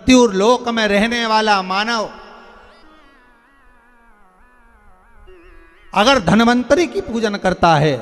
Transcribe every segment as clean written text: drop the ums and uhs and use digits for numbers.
मृत्यु लोक में रहने वाला मानव अगर धन्वंतरी की पूजन करता है,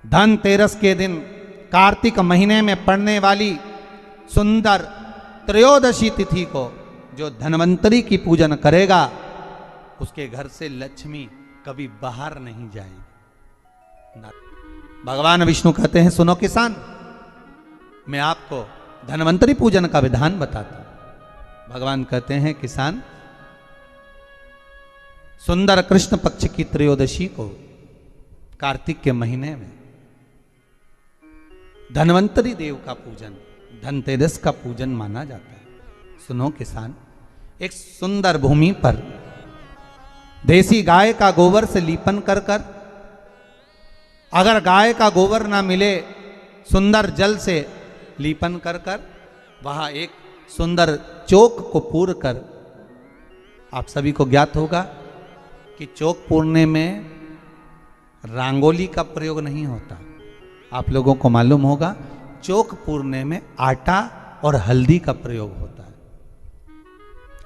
धनतेरस के दिन कार्तिक महीने में पड़ने वाली सुंदर त्रयोदशी तिथि को जो धन्वंतरी की पूजन करेगा, उसके घर से लक्ष्मी कभी बाहर नहीं जाएगी। भगवान विष्णु कहते हैं, सुनो किसान, मैं आपको धन्वंतरी पूजन का विधान बताता हूं। भगवान कहते हैं, किसान, सुंदर कृष्ण पक्ष की त्रयोदशी को कार्तिक के महीने में धन्वंतरी देव का पूजन, धनतेरस का पूजन माना जाता है। सुनो किसान, एक सुंदर भूमि पर देसी गाय का गोबर से लीपन कर कर, अगर गाय का गोबर ना मिले, सुंदर जल से लीपन कर कर वहां एक सुंदर चौक को पूर कर, आप सभी को ज्ञात होगा कि चौक पूरने में रंगोली का प्रयोग नहीं होता। आप लोगों को मालूम होगा, चौक पूरने में आटा और हल्दी का प्रयोग होता है।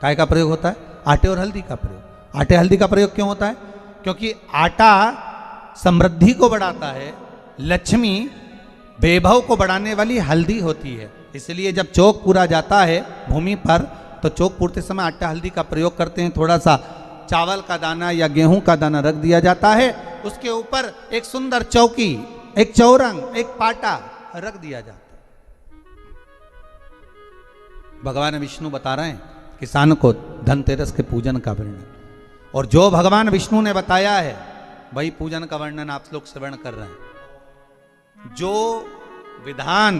काय का प्रयोग होता है? आटे और हल्दी का प्रयोग। आटे हल्दी का प्रयोग क्यों होता है? क्योंकि आटा समृद्धि को बढ़ाता है, लक्ष्मी वैभव को बढ़ाने वाली हल्दी होती है। इसलिए जब चौक पूरा जाता है भूमि पर, तो चौक पूरते समय आटा हल्दी का प्रयोग करते हैं। थोड़ा सा चावल का दाना या गेहूं का दाना रख दिया जाता है, उसके ऊपर एक सुंदर चौकी, एक चौरंग, एक पाटा रख दिया जाता है। भगवान विष्णु बता रहे हैं किसान को धनतेरस के पूजन का वर्णन, और जो भगवान विष्णु ने बताया है वही पूजन का वर्णन आप लोग श्रवण कर रहे हैं। जो विधान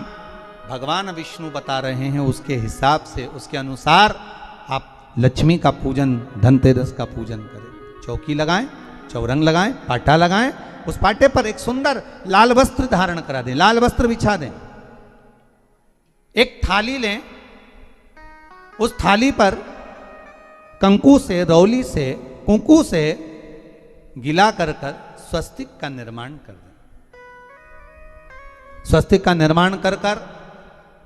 भगवान विष्णु बता रहे हैं उसके हिसाब से, उसके अनुसार आप लक्ष्मी का पूजन, धनतेरस का पूजन करें। चौकी लगाएं, चौरंग लगाएं, पाटा लगाएं, उस पाटे पर एक सुंदर लाल वस्त्र धारण करा दें, लाल वस्त्र बिछा दें। एक थाली लें, उस थाली पर कंकु से, रौली से, कुंकू से गिला कर कर स्वस्तिक का निर्माण कर दें। स्वस्तिक का निर्माण कर कर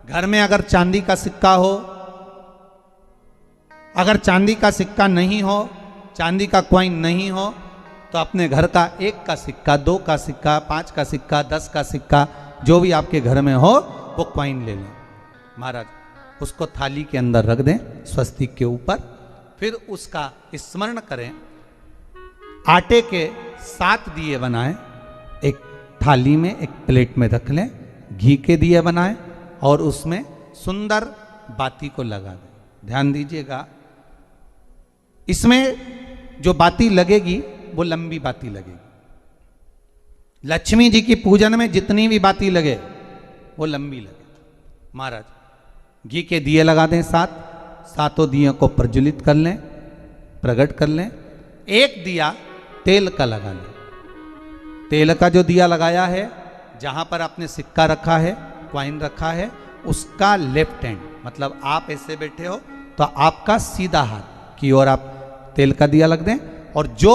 घर में अगर चांदी का सिक्का हो, अगर चांदी का सिक्का नहीं हो, चांदी का कॉइन नहीं हो, तो अपने घर का 1 का सिक्का, 2 का सिक्का, 5 का सिक्का, 10 का सिक्का, जो भी आपके घर में हो वो कॉइन ले लें महाराज, उसको थाली के अंदर रख दें स्वस्तिक के ऊपर। फिर उसका स्मरण करें, आटे के 7 दिए बनाएं, एक थाली में, एक प्लेट में रख लें, घी के दिए बनाएं और उसमें सुंदर बाती को लगा दें। ध्यान दीजिएगा, इसमें जो बाती लगेगी वो लंबी बाती लगेगी। लक्ष्मी जी की पूजन में जितनी भी बाती लगे वो लंबी लगे। महाराज घी के दिए लगा दें 7, सातों दियों को प्रज्वलित कर लें, प्रकट कर लें। एक दिया तेल का लगा लें। तेल का जो दिया लगाया है, जहां पर आपने सिक्का रखा है, कॉइन रखा है, उसका लेफ्ट हैंड, मतलब आप ऐसे बैठे हो तो आपका सीधा हाथ की ओर आप तेल का दिया लग दें। और जो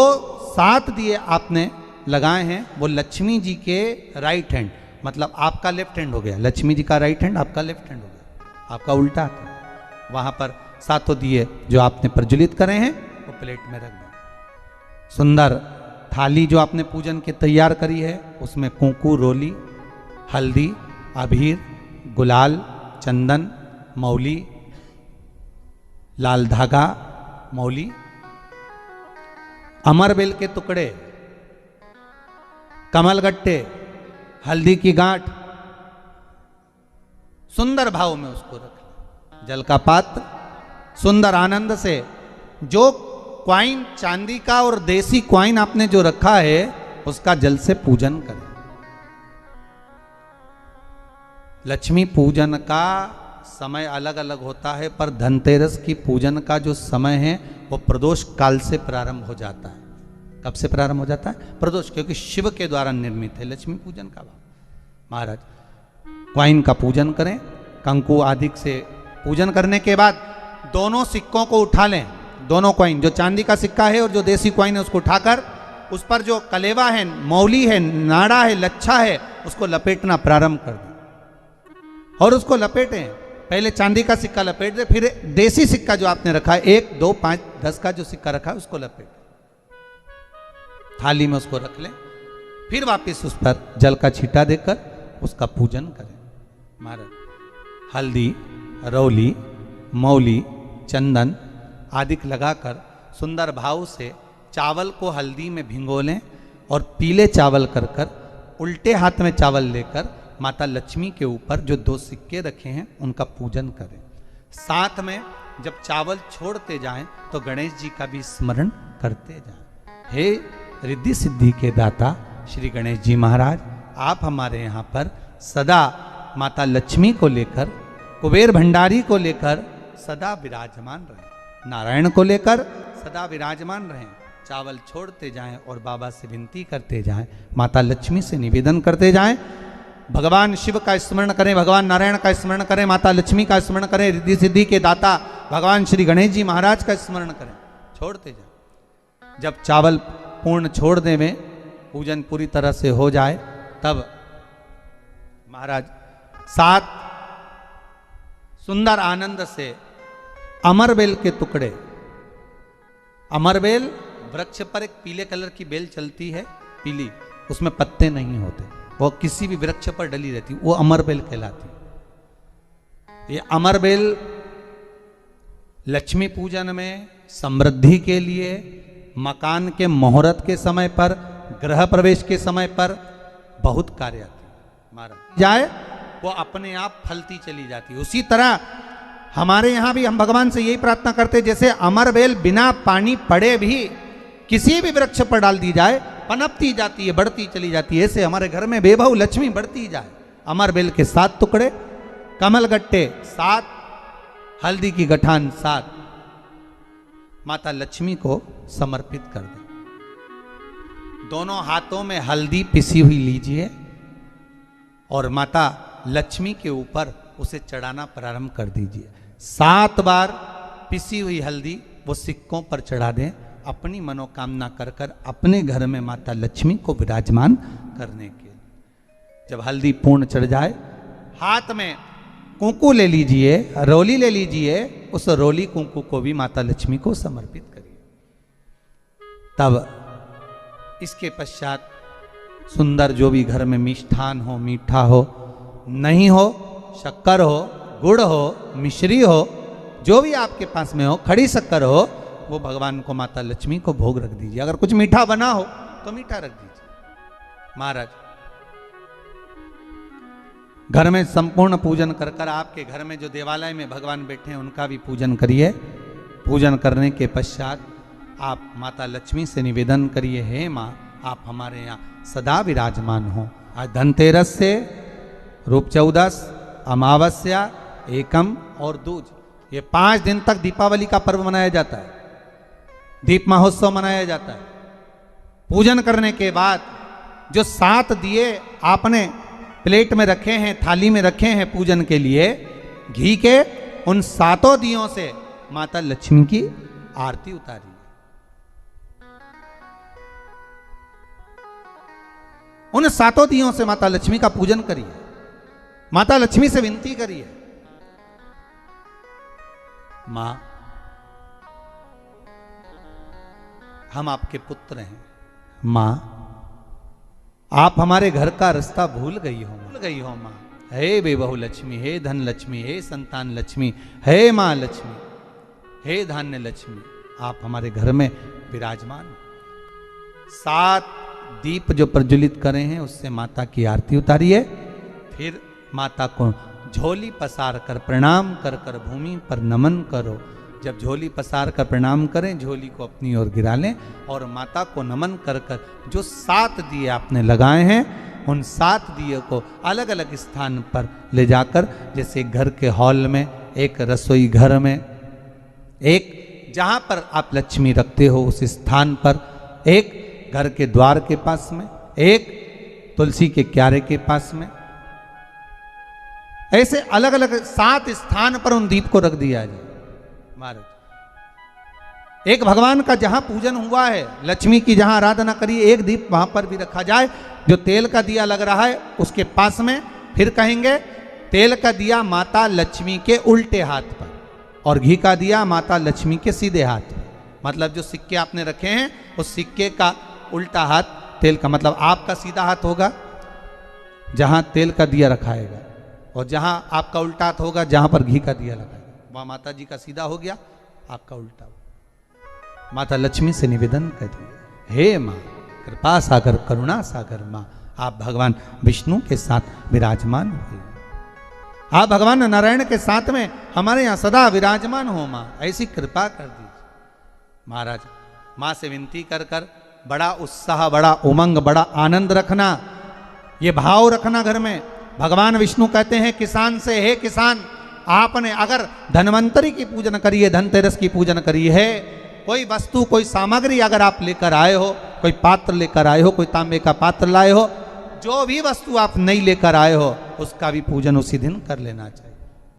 7 दिए आपने लगाए हैं वो लक्ष्मी जी के राइट हैंड, मतलब आपका लेफ्ट हैंड हो गया, लक्ष्मी जी का राइट हैंड, आपका लेफ्ट हैंड हो गया, आपका उल्टा हाथ है। वहां पर 7 दिए जो आपने प्रज्वलित करे हैं वो प्लेट में रख दें। सुंदर थाली जो आपने पूजन की तैयार करी है, उसमें कुंकू, रोली, हल्दी, अबीर, गुलाल, चंदन, मौली, लाल धागा, मौली, अमरबेल के टुकड़े, कमलगट्टे, हल्दी की गांठ, सुंदर भाव में उसको रख लें। जल का पात्र सुंदर आनंद से, जो क्वाइन चांदी का और देसी क्वाइन आपने जो रखा है उसका जल से पूजन करें। लक्ष्मी पूजन का समय अलग अलग होता है, पर धनतेरस की पूजन का जो समय है वो प्रदोष काल से प्रारंभ हो जाता है। कब से प्रारंभ हो जाता है? प्रदोष, क्योंकि शिव के द्वारा निर्मित है लक्ष्मी पूजन का भाव। महाराज क्वाइन का पूजन करें, कंकु आदि से पूजन करने के बाद दोनों सिक्कों को उठा लें। दोनों कॉइन, जो चांदी का सिक्का है और जो देसी कॉइन है, उसको उठाकर उस पर जो कलेवा है, मौली है, नाड़ा है, लच्छा है, उसको लपेटना प्रारंभ कर दें और उसको लपेटें। पहले चांदी का सिक्का लपेट दे, फिर देसी सिक्का जो आपने रखा है 1, 2, 5, 10 का जो सिक्का रखा है उसको लपेट थाली में उसको रख लें, फिर वापस उस पर जल का छींटा देकर उसका पूजन करें। महाराज हल्दी, रौली, मौली, चंदन आदि लगाकर सुंदर भाव से चावल को हल्दी में भिगो लें और पीले चावल कर कर उल्टे हाथ में चावल लेकर माता लक्ष्मी के ऊपर जो 2 सिक्के रखे हैं उनका पूजन करें। साथ में जब चावल छोड़ते जाएं तो गणेश जी का भी स्मरण करते जाएं। हे रिद्धि सिद्धि के दाता श्री गणेश जी महाराज, आप हमारे यहाँ पर सदा माता लक्ष्मी को लेकर, कुबेर भंडारी को लेकर सदा विराजमान रहें, नारायण को लेकर सदा विराजमान रहें। चावल छोड़ते जाएं और बाबा से विनती करते जाएं, माता लक्ष्मी से निवेदन करते जाएं, भगवान शिव का स्मरण करें, भगवान नारायण का स्मरण करें, माता लक्ष्मी का स्मरण करें, रिद्धि सिद्धि के दाता भगवान श्री गणेश जी महाराज का स्मरण करें, छोड़ते जाएं। जब चावल पूर्ण छोड़ दें, पूजन पूरी तरह से हो जाए, तब महाराज 7 सुंदर आनंद से अमरबेल के टुकड़े, अमरबेल वृक्ष पर एक पीले कलर की बेल चलती है, पीली, उसमें पत्ते नहीं होते, वो किसी भी वृक्ष पर डली रहती, वो अमरबेल कहलाती। ये अमरबेल लक्ष्मी पूजन में, समृद्धि के लिए, मकान के मुहूर्त के समय पर, गृह प्रवेश के समय पर बहुत कार्य आती है। महाराज जाए वो अपने आप फलती चली जाती है। उसी तरह हमारे यहाँ भी हम भगवान से यही प्रार्थना करते, जैसे अमरबेल बिना पानी पड़े भी किसी भी वृक्ष पर डाल दी जाए पनपती जाती है, बढ़ती चली जाती है, ऐसे हमारे घर में बेभव लक्ष्मी बढ़ती जाए। अमरबेल के 7 टुकड़े, कमल गट्टे 7, हल्दी की गठान 7 माता लक्ष्मी को समर्पित कर दें। दोनों हाथों में हल्दी पिसी हुई लीजिए और माता लक्ष्मी के ऊपर उसे चढ़ाना प्रारंभ कर दीजिए। 7 बार पिसी हुई हल्दी वो सिक्कों पर चढ़ा दें, अपनी मनोकामना कर कर अपने घर में माता लक्ष्मी को विराजमान करने के लिए। जब हल्दी पूर्ण चढ़ जाए, हाथ में कुंकू ले लीजिए, रोली ले लीजिए, उस रोली कुंकू को भी माता लक्ष्मी को समर्पित करिए। तब इसके पश्चात सुंदर जो भी घर में मिष्ठान हो, मीठा हो, नहीं हो, शक्कर हो, गुड़ हो, मिश्री हो, जो भी आपके पास में हो, खड़ी शक्कर हो, वो भगवान को, माता लक्ष्मी को भोग रख दीजिए। अगर कुछ मीठा बना हो तो मीठा रख दीजिए। महाराज घर में संपूर्ण पूजन कर कर आपके घर में जो देवालय में भगवान बैठे हैं उनका भी पूजन करिए। पूजन करने के पश्चात आप माता लक्ष्मी से निवेदन करिए, हे माँ आप हमारे यहाँ सदा विराजमान हो। आज धनतेरस से रूप चौदस, अमावस्या, एकम और दूज, ये 5 दिन तक दीपावली का पर्व मनाया जाता है, दीप महोत्सव मनाया जाता है। पूजन करने के बाद जो 7 दिए आपने प्लेट में रखे हैं, थाली में रखे हैं पूजन के लिए घी के, उन 7 दियों से माता लक्ष्मी की आरती उतारिए। उन 7 दियों से माता लक्ष्मी का पूजन करिए, माता लक्ष्मी से विनती करिए, मां हम आपके पुत्र हैं, मां आप हमारे घर का रास्ता भूल गई हो मां। हे बेबहू लक्ष्मी, हे धन लक्ष्मी, हे संतान लक्ष्मी, हे मां लक्ष्मी, हे धान्य लक्ष्मी, आप हमारे घर में विराजमान हो। 7 दीप जो प्रज्वलित करे हैं उससे माता की आरती उतारिए। फिर माता को झोली पसार कर प्रणाम कर कर भूमि पर नमन करो। जब झोली पसार कर प्रणाम करें, झोली को अपनी ओर गिरा लें और माता को नमन कर कर जो 7 दिए आपने लगाए हैं उन 7 दिए को अलग अलग स्थान पर ले जाकर, जैसे घर के हॉल में, एक रसोई घर में, एक जहां पर आप लक्ष्मी रखते हो उस स्थान पर, एक घर के द्वार के पास में, एक तुलसी के क्यारे के पास में, ऐसे अलग अलग 7 स्थान पर उन दीप को रख दिया जाए। महाराज एक भगवान का जहां पूजन हुआ है, लक्ष्मी की जहां आराधना करिए, एक दीप वहां पर भी रखा जाए। जो तेल का दिया लग रहा है उसके पास में, फिर कहेंगे तेल का दिया माता लक्ष्मी के उल्टे हाथ पर और घी का दिया माता लक्ष्मी के सीधे हाथ पर। मतलब जो सिक्के आपने रखे हैं उस सिक्के का उल्टा हाथ तेल का, मतलब आपका सीधा हाथ होगा जहां तेल का दिया रखाएगा, और जहां आपका उल्टा हाथ होगा जहां पर घी का दिया लगाएगा, वहां माता जी का सीधा हो गया, आपका उल्टा हो। माता लक्ष्मी से निवेदन करिए, हे माँ कृपा सागर करुणा सागर माँ, आप भगवान विष्णु के साथ विराजमान हुए, आप भगवान नारायण के साथ में हमारे यहाँ सदा विराजमान हो माँ, ऐसी कृपा कर दीजिए। महाराज माँ से विनती कर कर बड़ा उत्साह, बड़ा उमंग, बड़ा आनंद रखना, ये भाव रखना घर में। भगवान विष्णु कहते हैं किसान से, हे किसान, आपने अगर धन्वंतरी की पूजन करी है, धनतेरस की पूजन करी है, कोई वस्तु कोई सामग्री अगर आप लेकर आए हो, कोई पात्र लेकर आए हो, कोई तांबे का पात्र लाए हो, जो भी वस्तु आप नहीं लेकर आए हो उसका भी पूजन उसी दिन कर लेना चाहिए।